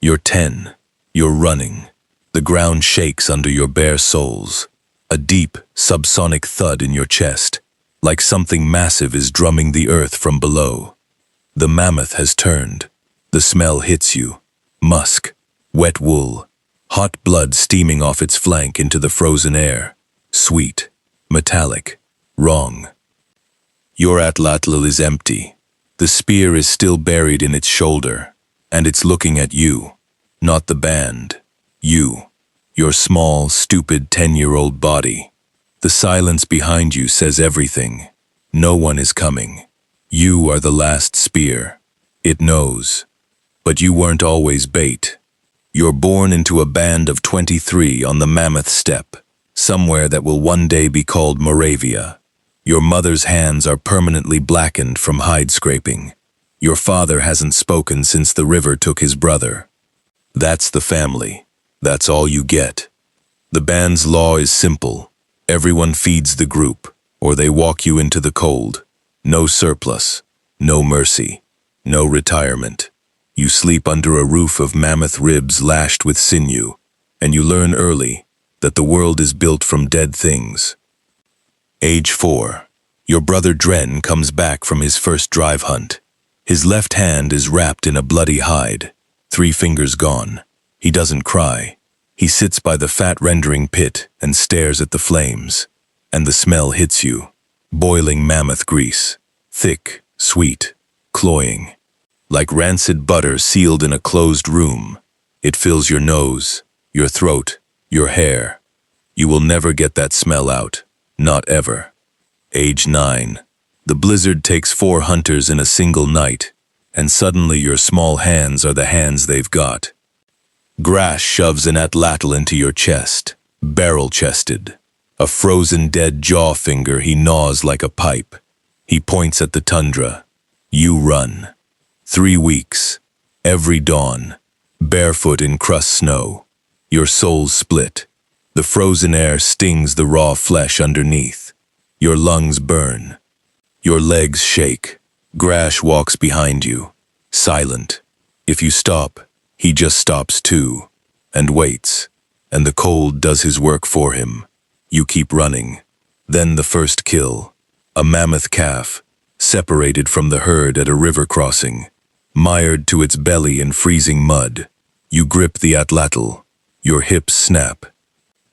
You're 10. You're running. The ground shakes under your bare soles. A deep, subsonic thud in your chest, like something massive is drumming the earth from below. The mammoth has turned. The smell hits you. Musk, wet wool, hot blood steaming off its flank into the frozen air. Sweet, metallic, wrong. Your atlatl is empty. The spear is still buried in its shoulder, and it's looking at you, not the band. You, your small, stupid 10-year-old body. The silence behind you says everything. No one is coming. You are the last spear. It knows. But you weren't always bait. You're born into a band of 23 on the Mammoth steppe, somewhere that will one day be called Moravia. Your mother's hands are permanently blackened from hide scraping. Your father hasn't spoken since the river took his brother. That's the family. That's all you get. The band's law is simple. Everyone feeds the group, or they walk you into the cold. No surplus, no mercy, no retirement. You sleep under a roof of mammoth ribs lashed with sinew, and you learn early that the world is built from dead things. Age 4. Your brother Dren comes back from his first drive hunt. His left hand is wrapped in a bloody hide, 3 fingers gone. He doesn't cry. He sits by the fat rendering pit and stares at the flames, and the smell hits you. Boiling mammoth grease, thick, sweet, cloying. Like rancid butter sealed in a closed room, it fills your nose, your throat, your hair. You will never get that smell out, not ever. Age 9. The blizzard takes 4 hunters in a single night, and suddenly your small hands are the hands they've got. Grass shoves an atlatl into your chest, barrel-chested. A frozen dead jaw finger he gnaws like a pipe. He points at the tundra. You run. 3 weeks. Every dawn. Barefoot in crust snow. Your soul's split. The frozen air stings the raw flesh underneath. Your lungs burn. Your legs shake. Grash walks behind you, silent. If you stop, he just stops too, and waits, and the cold does his work for him. You keep running. Then the first kill. A mammoth calf, separated from the herd at a river crossing, mired to its belly in freezing mud. You grip the atlatl. Your hips snap.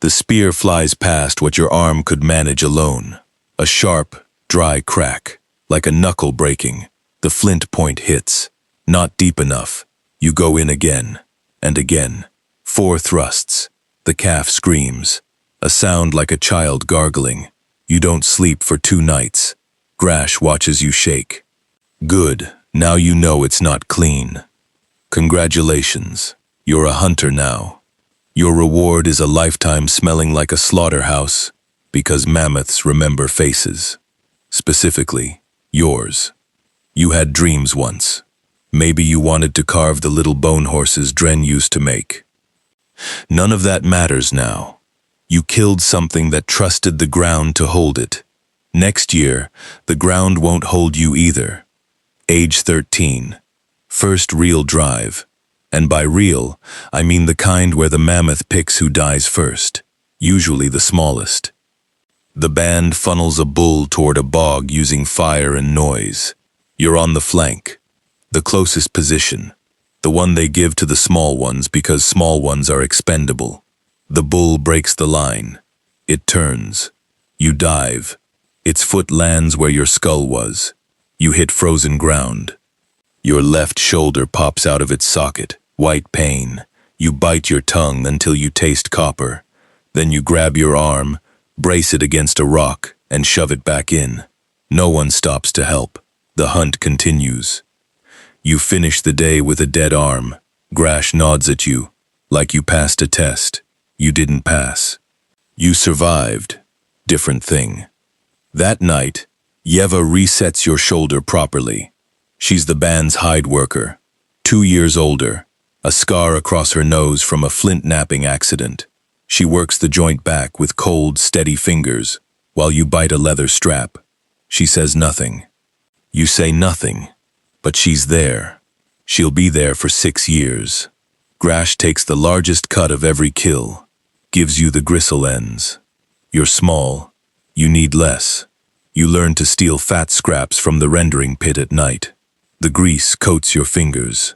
The spear flies past what your arm could manage alone. A sharp, dry crack, like a knuckle breaking. The flint point hits. Not deep enough. You go in again, and again. 4 thrusts. The calf screams. A sound like a child gargling. You don't sleep for 2 nights. Grash watches you shake. Good, now you know it's not clean. Congratulations, you're a hunter now. Your reward is a lifetime smelling like a slaughterhouse, because mammoths remember faces. Specifically, yours. You had dreams once. Maybe you wanted to carve the little bone horses Dren used to make. None of that matters now. You killed something that trusted the ground to hold it. Next year, the ground won't hold you either. Age 13. First real drive. And by real, I mean the kind where the mammoth picks who dies first, usually the smallest. The band funnels a bull toward a bog using fire and noise. You're on the flank. The closest position, the one they give to the small ones because small ones are expendable. The bull breaks the line. It turns. You dive. Its foot lands where your skull was. You hit frozen ground. Your left shoulder pops out of its socket, white pain. You bite your tongue until you taste copper. Then you grab your arm, brace it against a rock, and shove it back in. No one stops to help. The hunt continues. You finish the day with a dead arm. Grash nods at you, like you passed a test. You didn't pass. You survived. Different thing. That night, Yeva resets your shoulder properly. She's the band's hide worker, 2 years older, a scar across her nose from a flint napping accident. She works the joint back with cold, steady fingers, while you bite a leather strap. She says nothing. You say nothing. But she's there. She'll be there for 6 years. Grash takes the largest cut of every kill, gives you the gristle ends. You're small, you need less. You learn to steal fat scraps from the rendering pit at night. The grease coats your fingers.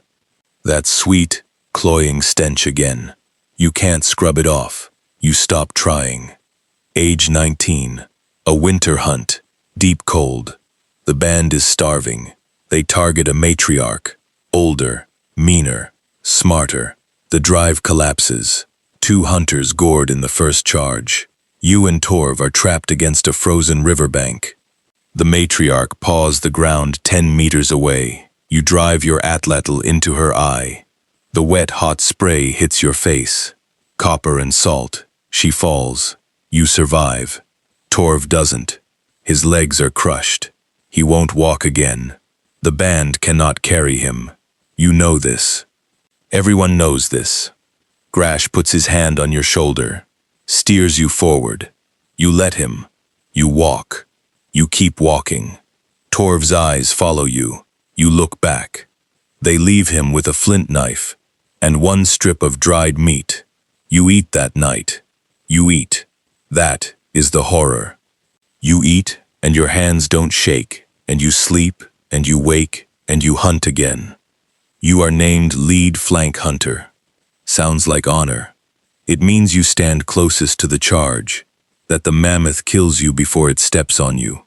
That sweet, cloying stench again. You can't scrub it off. You stop trying. Age 19. A winter hunt. Deep cold. The band is starving. They target a matriarch. Older, meaner, smarter. The drive collapses. 2 hunters gored in the first charge. You and Torv are trapped against a frozen riverbank. The matriarch paws the ground 10 meters away. You drive your atlatl into her eye. The wet, hot spray hits your face. Copper and salt. She falls. You survive. Torv doesn't. His legs are crushed. He won't walk again. The band cannot carry him. You know this. Everyone knows this. Grash puts his hand on your shoulder, steers you forward. You let him. You walk. You keep walking. Torv's eyes follow you. You look back. They leave him with a flint knife and 1 strip of dried meat. You eat that night. You eat. That is the horror. You eat, and your hands don't shake, and you sleep, and you wake, and you hunt again. You are named Lead Flank Hunter. Sounds like honor. It means you stand closest to the charge, that the mammoth kills you before it steps on you.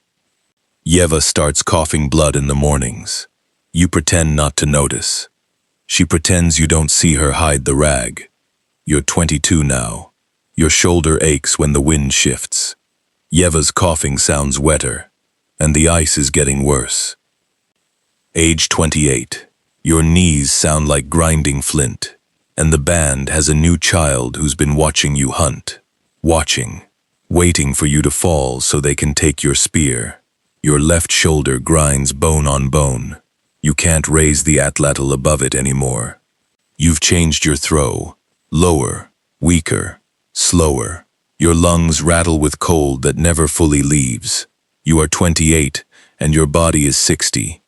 Yeva starts coughing blood in the mornings. You pretend not to notice. She pretends you don't see her hide the rag. You're 22 now. Your shoulder aches when the wind shifts. Yeva's coughing sounds wetter, and the ice is getting worse. Age 28. Your knees sound like grinding flint, and the band has a new child who's been watching you hunt. Watching, waiting for you to fall so they can take your spear. Your left shoulder grinds bone on bone. You can't raise the atlatl above it anymore. You've changed your throw. Lower, weaker, slower. Your lungs rattle with cold that never fully leaves. You are 28, and your body is 60.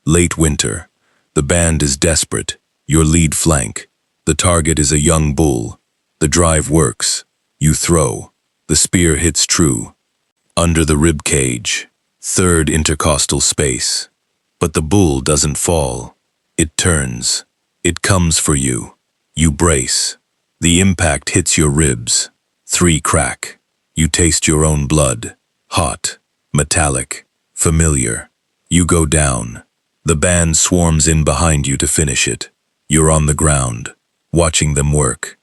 Late winter. The band is desperate. Your lead flank. The target is a young bull. The drive works. You throw. The spear hits true. Under the rib cage. 3rd intercostal space. But the bull doesn't fall. It turns. It comes for you. You brace. The impact hits your ribs. 3 crack. You taste your own blood. Hot, metallic, familiar. You go down. The band swarms in behind you to finish it. You're on the ground, watching them work.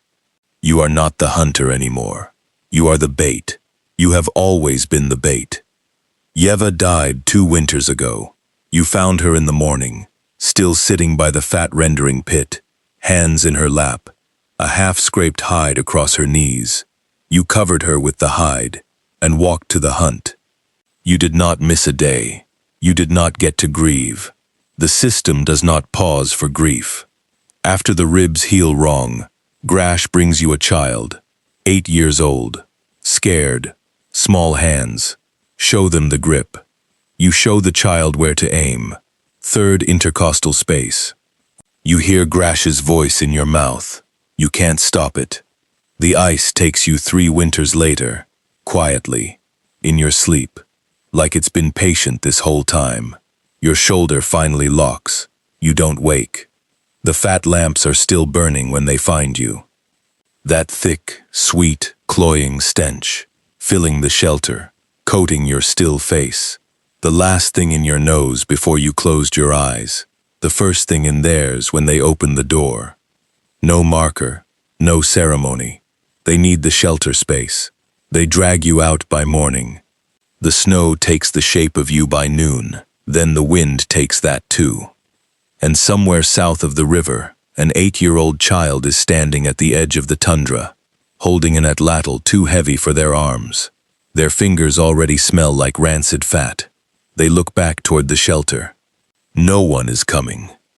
You are not the hunter anymore. You are the bait. You have always been the bait. Yeva died 2 winters ago. You found her in the morning, still sitting by the fat rendering pit, hands in her lap, a half-scraped hide across her knees. You covered her with the hide and walked to the hunt. You did not miss a day. You did not get to grieve. The system does not pause for grief. After the ribs heal wrong, Grash brings you a child, 8 years old, scared, small hands. Show them the grip. You show the child where to aim. 3rd intercostal space. You hear Grash's voice in your mouth. You can't stop it. The ice takes you 3 winters later, quietly, in your sleep, like it's been patient this whole time. Your shoulder finally locks. You don't wake. The fat lamps are still burning when they find you. That thick, sweet, cloying stench, filling the shelter, coating your still face. The last thing in your nose before you closed your eyes. The first thing in theirs when they opened the door. No marker, no ceremony. They need the shelter space. They drag you out by morning. The snow takes the shape of you by noon. Then the wind takes that too. And somewhere south of the river, an 8-year-old child is standing at the edge of the tundra, holding an atlatl too heavy for their arms. Their fingers already smell like rancid fat. They look back toward the shelter. No one is coming.